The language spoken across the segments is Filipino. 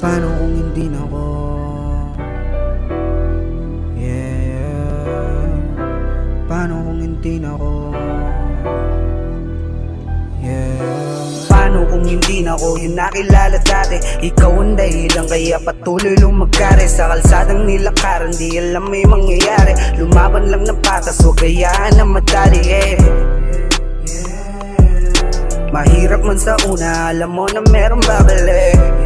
Paano kung hindi na ako? Yeah. Paano kung hindi na ako? Yeah. Paano kung hindi na ako yung nakilala dati? Ikaw ang dahilan kaya patuloy lumagkari sa kalsadang nilakaran. Di alam may mangyayari, lumaban lang ng patas, huwag kayaan na madali Mahirap man sa una, alam mo na meron babalik.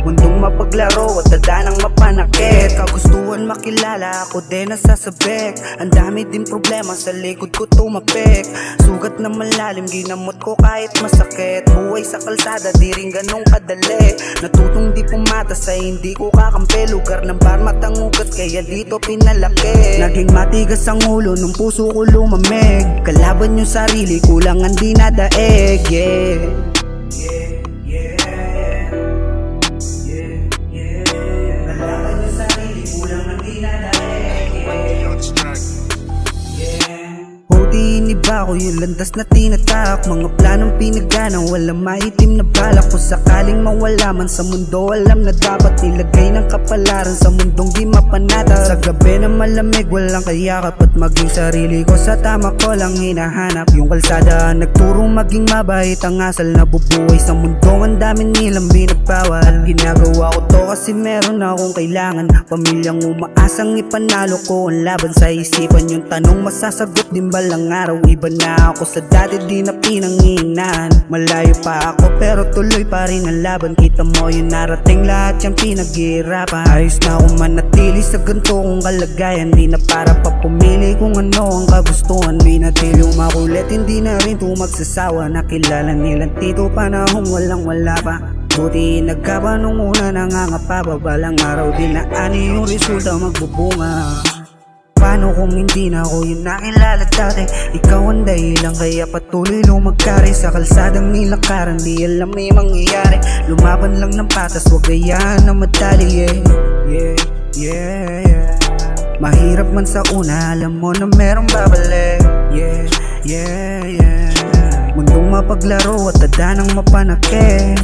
Mundong mapaglaro at dadanang mapanakit. Kagustuhan makilala, ako din nasasabik. Ang dami din problema sa likod ko tumapik. Sugat na malalim, ginamot ko kahit masakit. Buhay sa kalsada, di rin ganong kadali. Natutong di pumatas ay hindi ko kakampi. Lugar ng bar matangugat, kaya dito pinalaki. Naging matigas ang ulo, nung puso ko lumamig. Kalaban yung sarili, kulang ang dinadaig. Iniba ko yung landas na tinatak. Mga planong pinagganang walang maitim na balak. Kung sakaling mawala man sa mundo, alam na dapat nilagay ng kapalaran sa mundong di mapanata. Sa gabi na malamig, walang kayakap at maging sarili ko sa tama ko lang hinahanap. Yung kalsada nagturong maging mabait, ang asal na bubuhay sa mundong ang daming nilang binagbawal. Ginagawa ko to kasi meron akong kailangan. Pamilyang umaasang ipanalo ko ang laban sa isipan. Yung tanong masasagot din ba lang araw? Iba na ako sa dati, di na pinanginan. Malayo pa ako pero tuloy pa rin ang laban. Kita mo yung narating, lahat yung pinaghihirapan. Ayos na akong manatili sa ganito kong kalagayan. Di na para pa pumili kung ano ang kagustuhan. Di na tilong makulit, hindi na rin to magsasawa. Nakilala nilang tito panahong walang wala pa. Buti nagkaba nung una nangangapa. Balang araw din na ani yung resulta magbubunga. Paano kung hindi na ako yung nakilala dati? Ikaw ang dahilan kaya patuloy lumagkari sa kalsadang nilakaran. Di alam may mangyayari, lumaban lang ng patas, huwag gayaan na madali Mahirap man sa una, alam mo na merong babalik. Mundong mapaglaro at dadanang mapanakit.